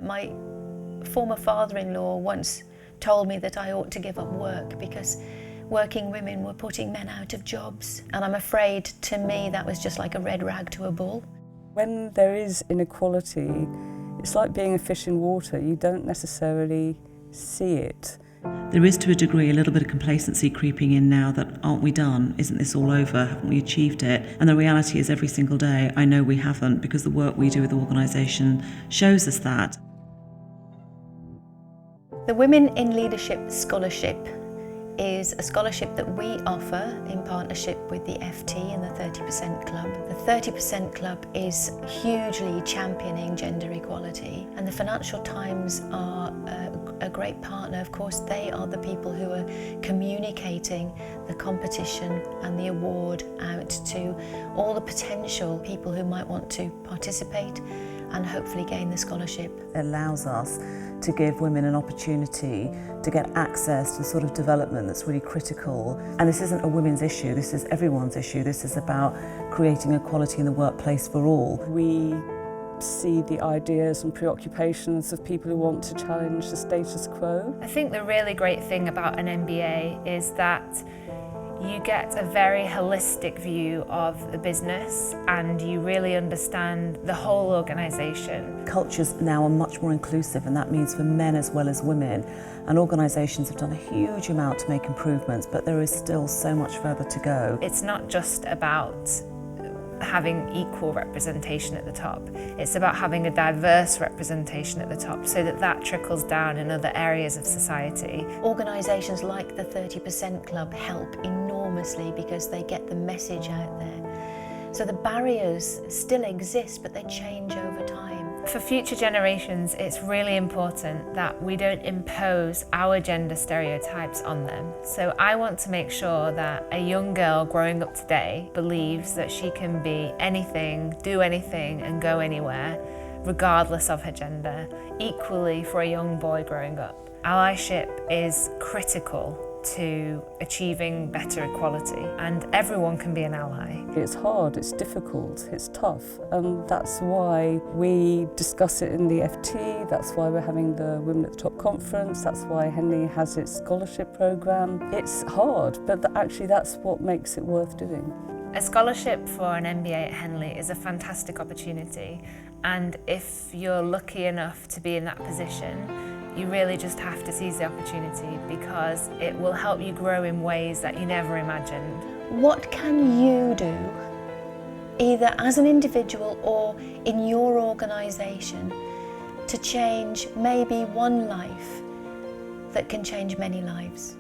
My former father-in-law once told me that I ought to give up work because working women were putting men out of jobs. And I'm afraid, to me, that was just like a red rag to a bull. When there is inequality, it's like being a fish in water. You don't necessarily see it. There is, to a degree, a little bit of complacency creeping in now that, aren't we done? Isn't this all over? Haven't we achieved it? And the reality is, every single day, I know we haven't, because the work we do with the organisation shows us that. The Women in Leadership Scholarship is a scholarship that we offer in partnership with the FT and the 30% Club. The 30% Club is hugely championing gender equality, and the Financial Times are a great partner. Of course, they are the people who are communicating the competition and the award out to all the potential people who might want to participate and hopefully gain the scholarship. It allows us to give women an opportunity to get access to the sort of development that's really critical. And this isn't a women's issue, this is everyone's issue. This is about creating equality in the workplace for all. We see the ideas and preoccupations of people who want to challenge the status quo. I think the really great thing about an MBA is that you get a very holistic view of the business and you really understand the whole organisation. Cultures now are much more inclusive, and that means for men as well as women. And organisations have done a huge amount to make improvements, but there is still so much further to go. It's not just about having equal representation at the top. It's about having a diverse representation at the top so that that trickles down in other areas of society. Organisations like the 30% Club help enormously because they get the message out there. So the barriers still exist, but they change over time. For future generations, it's really important that we don't impose our gender stereotypes on them. So I want to make sure that a young girl growing up today believes that she can be anything, do anything, and go anywhere, regardless of her gender. Equally for a young boy growing up. Allyship is critical to achieving better equality, and everyone can be an ally. It's hard, it's difficult, it's tough, and that's why we discuss it in the FT, that's why we're having the Women at the Top conference, that's why Henley has its scholarship programme. It's hard, but actually that's what makes it worth doing. A scholarship for an MBA at Henley is a fantastic opportunity, and if you're lucky enough to be in that position, you really just have to seize the opportunity because it will help you grow in ways that you never imagined. What can you do, either as an individual or in your organisation, to change maybe one life that can change many lives?